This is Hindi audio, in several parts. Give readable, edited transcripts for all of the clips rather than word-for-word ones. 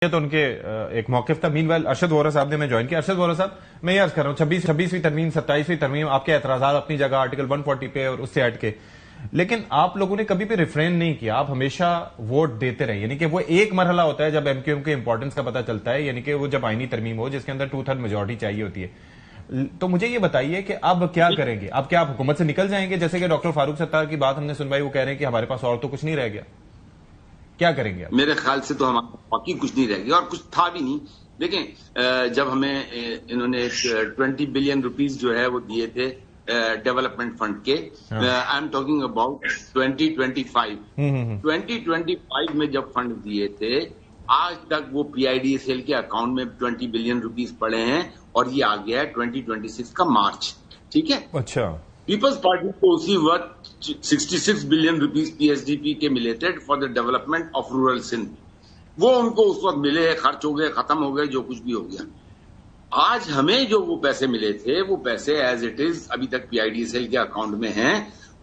तो उनके एक मौकिफ था। मीनवाइल अरशद वोरा साहब ने मैं ज्वाइन किया। अरशद वोरा साहब, मैं ये अर्ज कर रहा हूँ 26वीं तरमीम 27वीं तरमीम आपके एतराजात अपनी जगह आर्टिकल 140 पे और उससे हट के, लेकिन आप लोगों ने कभी भी रिफ्रेन नहीं किया, आप हमेशा वोट देते रहे। यानी कि वो एक मरहला होता है जब एमक्यूएम के इंपॉर्टेंस का पता चलता है, यानी कि वो जब आईनी तरमीम हो जिसके अंदर 2/3 मेजोरिटी चाहिए होती है। तो मुझे ये बताइए कि अब क्या करेंगे? अब क्या आप हुकूमत से निकल जाएंगे? जैसे कि डॉक्टर फारूक सत्तार की बात हमने सुनवाई, वो कह रहे हैं कि हमारे पास और तो कुछ नहीं रह गया। क्या करेंगे आप? मेरे ख्याल से तो हमारे बाकी कुछ नहीं रह गया और कुछ था भी नहीं। देखें, जब हमें इन्होंने 20 बिलियन रुपीस जो है वो दिए थे डेवलपमेंट फंड के, आई एम टॉकिंग अबाउट 2025 2025 में जब फंड दिए थे, आज तक वो पीआईडीएसएल के अकाउंट में 20 बिलियन रुपीस पड़े हैं और ये आ गया है 2026 का मार्च। ठीक है, अच्छा। पीपल्स पार्टी को उसी वक्त 66 बिलियन रुपीस पीएसडीपी के मिले थे for the development of rural Sindh. वो उनको उस वक्त मिले, खर्च हो गए, खत्म हो गए, जो कुछ भी हो गया। आज हमें जो वो पैसे मिले थे, वो पैसे एज इट इज अभी तक पीआईडीएसएल के अकाउंट में हैं।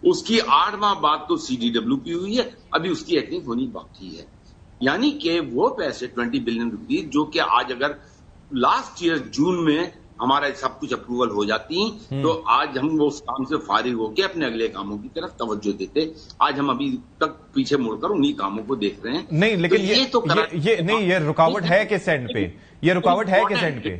उसकी 8 माह बाद तो सीडीडब्ल्यूपी हुई है, अभी उसकी एक्टिंग होनी बाकी है। यानी कि वो पैसे 20 बिलियन रुपीज जो कि आज अगर लास्ट ईयर जून में हमारा सब कुछ अप्रूवल हो जाती, तो आज हम वो उस काम से फारिग होकर अपने अगले कामों की तरफ तवज्जो देते। आज हम अभी तक पीछे मुड़कर उन्हीं कामों को देख रहे हैं। नहीं, लेकिन ये रुकावट है किस एंड पे? ये रुकावट है किस एंड पे?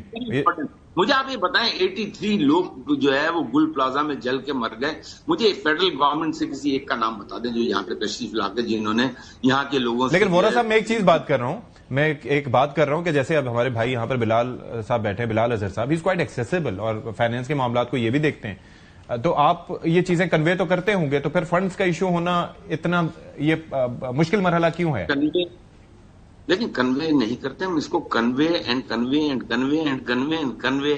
मुझे आप ये बताएं, 83 लोग जो है वो गुल प्लाजा में जल के मर गए। मुझे फेडरल गवर्नमेंट से किसी एक का नाम बता दें जो यहाँ पे तशरीफ लाकर जिन्होंने यहाँ के लोगों से। लेकिन वोरा साहब, मैं एक चीज बात कर रहा हूँ, मैं एक बात कर रहा हूं कि जैसे अब हमारे भाई यहाँ पर बिलाल साहब बैठे हैं, बिलाल अजहर साहब, ही इज क्वाइट एक्सेसिबल और फाइनेंस के मामलों को ये भी देखते हैं, तो आप ये चीजें कन्वे तो करते होंगे, तो फिर फंड्स का इशू होना इतना ये मुश्किल मरहला क्यों है? लेकिन कन्वे नहीं करते हम इसको, convey and convey and convey and convey and convey.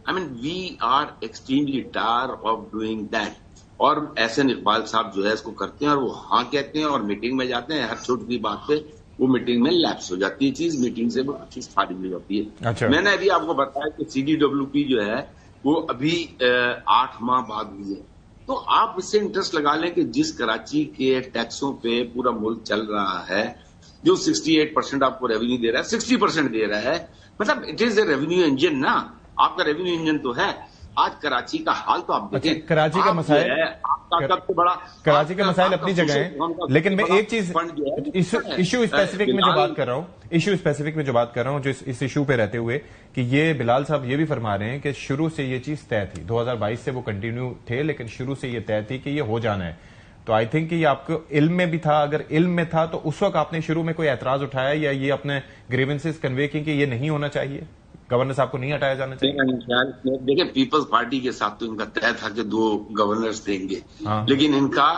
I mean we are extremely tired of doing that. और एहसन इकबाल साहब जो है इसको करते हैं और वो हाँ कहते हैं और मीटिंग में जाते हैं, हर छोटी बात पे वो मीटिंग में लैप्स हो जाती है चीज, मीटिंग से वो चीज फारिग हो जाती है। अच्छा। मैंने अभी आपको बताया कि सीडीडब्ल्यूपी जो है वो अभी 8 माह बाद हुई है। तो आप इससे इंटरेस्ट लगा लें कि जिस कराची के टैक्सों पे पूरा मुल्क चल रहा है, जो 68% आपको रेवेन्यू दे रहा है, 60% दे रहा है, मतलब it is a revenue engine ना, आपका रेवेन्यू इंजन तो है। आज कराची का हाल तो आप देखें। कराची का मसाइल, बड़ा कराची के मसाइल अपनी जगह है, लेकिन मैं एक चीज इशू स्पेसिफिक में जो बात कर रहा हूँ, इशू स्पेसिफिक में जो बात कर रहा हूँ, जो इस इशू पे रहते हुए कि ये बिलाल साहब ये भी फरमा रहे हैं कि शुरू से ये चीज तय थी, 2022 से वो कंटिन्यू थे, लेकिन शुरू से ये तय थी कि ये हो जाना है। तो आई थिंक कि ये आपको इल्म में भी था, अगर इल्म में था तो उस वक्त आपने शुरू में कोई ऐतराज उठाया या ये अपने ग्रीवेंसेस कन्वे की कि ये नहीं होना चाहिए, गवर्नर साहब को नहीं हटाया जाना चाहिए? देखिए, पीपल्स पार्टी के साथ तो इनका तय था कि 2 गवर्नर्स देंगे, लेकिन इनका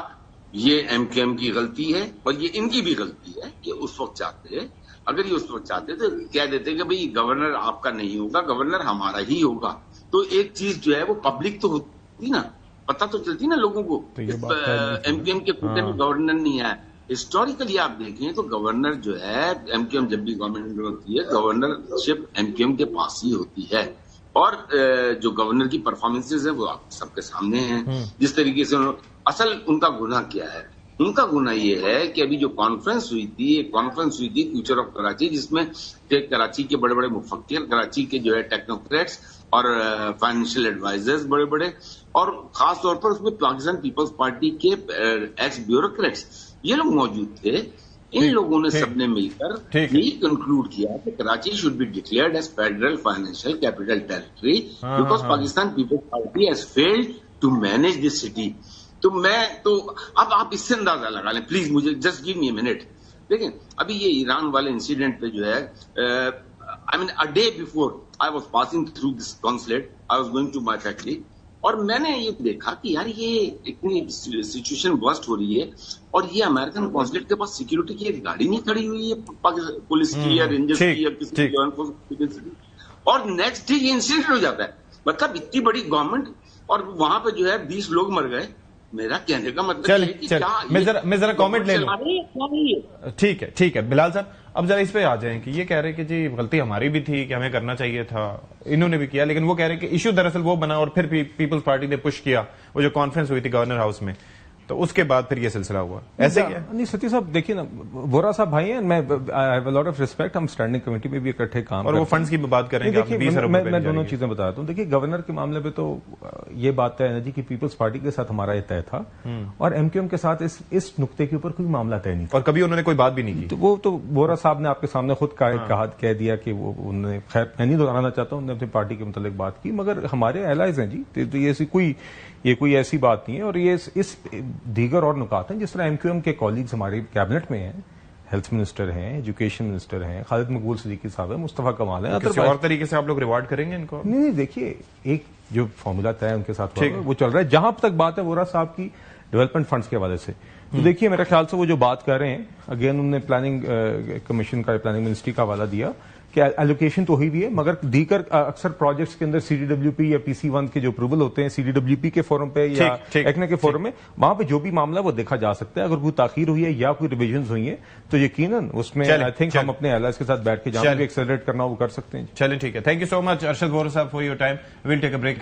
ये एमकेएम की गलती है और ये इनकी भी गलती है कि उस वक्त चाहते, अगर ये उस वक्त चाहते तो कह देते कि भाई गवर्नर आपका नहीं होगा, गवर्नर हमारा ही होगा। तो एक चीज जो है वो पब्लिक तो होती ना, पता तो चलती ना लोगों को। तो एमकेएम के कोटे में गवर्नर नहीं आया। हिस्टोरिकली आप देखें तो गवर्नर जो है, एमकेएम जब भी गवर्नमेंट होती है, गवर्नरशिप एमकेएम के पास ही होती है। और जो गवर्नर की परफॉर्मेंसेज है वो आप सबके सामने हैं। जिस तरीके से असल उनका गुनाह क्या है, उनका गुनाह ये है कि अभी जो कॉन्फ्रेंस हुई थी फ्यूचर ऑफ कराची, जिसमें कराची के बड़े बड़े मुफक्किर, कराची के जो है टेक्नोक्रेट्स और फाइनेंशियल एडवाइजर्स बड़े बड़े, और खास तौर पर उसमें पाकिस्तान पीपल्स पार्टी के एक्स ब्यूरोक्रेट्स, ये लोग मौजूद थे। इन लोगों ने सबने मिलकर यही कंक्लूड किया कि Karachi should be declared as federal financial capital territory because Pakistan Peoples Party has failed to manage this city. तो अब आप इससे अंदाजा लगा लें, प्लीज मुझे just give me a minute. देखें, अभी ये ईरान वाले इंसिडेंट पे जो है, I mean a day before I was passing through this consulate, I was going to my factory, और मैंने ये देखा कि यार ये इतनी सिचुएशन वर्स्ट हो रही है और ये अमेरिकन कॉन्सुलेट के पास सिक्योरिटी की एक गाड़ी नहीं खड़ी हुई है, पुलिस की या रेंजर्स की या किसी की, और नेक्स्ट डे ये इंसिडेंट हो जाता है। मतलब इतनी बड़ी गवर्नमेंट और वहां पे जो है 20 लोग मर गए। मेरा कहने का मतलब है कि मैं जरा कमेंट ले लूं। ठीक है बिलाल साहब, अब जरा इस पे आ जाएं कि ये कह रहे हैं कि जी गलती हमारी भी थी कि हमें करना चाहिए था, इन्होंने भी किया, लेकिन वो कह रहे हैं कि इशू दरअसल वो बना और फिर पीपल्स पार्टी ने पुश किया, वो जो कॉन्फ्रेंस हुई थी गवर्नर हाउस में। तो उसके बाद फिर ये सिलसिला हुआ, ऐसे ही है। नहीं सती साहब देखिए ना, वोरा साहब भाई हैं, मैं I have a lot of respect, हम स्टैंडिंग कमेटी में भी इकट्ठे काम और वो फंड्स की बात करेंगे। देखिए मैं दोनों चीजें बताता हूँ। देखिए गवर्नर के मामले में तो ये बात तय है ना जी कि पीपल्स पार्टी के साथ हमारा ये तय था और एमक्यूएम के साथ इस नुक्ते के ऊपर कोई मामला तय नहीं था और कभी उन्होंने कोई बात भी नहीं की। तो वो तो वोरा साहब ने आपके सामने खुद कह दिया कि वो उन्होंने, खैर मैं नहीं दोहराना चाहता हूँ, उन्होंने अपनी पार्टी के मुतालिक बात की, मगर हमारे एलाइज हैं जी, तो ये कोई ऐसी बात नहीं है। और ये इस दीगर और नुकात हैं, जिस तरह एमक्यूएम के कॉलीग्स हमारे कैबिनेट में हैं, हेल्थ मिनिस्टर हैं, एजुकेशन मिनिस्टर हैं, खालिद मकबूल सिद्दीकी साहब है, मुस्तफा कमाल है, किसी और तरीके से आप लोग रिवार्ड करेंगे इनको? नहीं देखिए, एक जो फॉर्मूला तय है उनके साथ वो चल रहा है। जहां तक बात है वोरा साहब की डेवलपमेंट फंड्स के हवाले से, तो देखिए मेरे ख्याल से वो जो बात कर रहे हैं, अगेन उन्होंने प्लानिंग कमीशन का, प्लानिंग मिनिस्ट्री का हवाला दिया कि एलोकेशन तो हुई भी है, मगर दीकर अक्सर प्रोजेक्ट्स के अंदर सीडीडब्ल्यूपी या पीसी1 के जो अप्रूवल होते हैं सीडीडब्ल्यूपी के फोरम पे या एक्ने के फोरम में, वहां पे जो भी मामला वो देखा जा सकता है। अगर कोई ताखीर हुई है या कोई रिविजन हुई है तो यकीनन उसमें आई थिंक हम अपने एलाइज के साथ बैठ के जहां भी एक्सेलरेट करना वो कर सकते हैं। चलिए ठीक है, thank you so much Arshad Vora साहब for your time. Will take a break.